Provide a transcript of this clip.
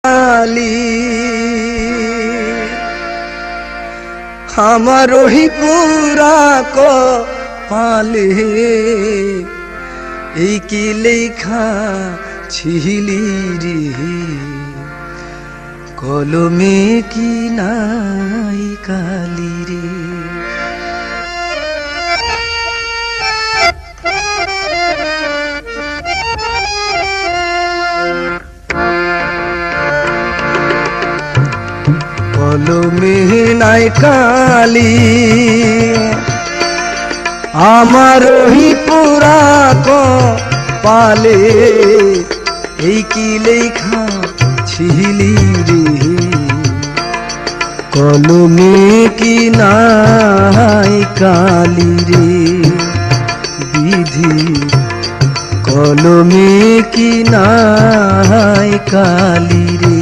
কালি আমার ওই পুরা কপালে এই কি লেখা ছিলি রে কলমে কি নাই কালি রে। কলমে নাই কালি আমার ওই পুরা কপালে এই কি লেখা ছিলি রে কলমে কি নাই কালি রে বিধি কলমে কি নাই কালি রে।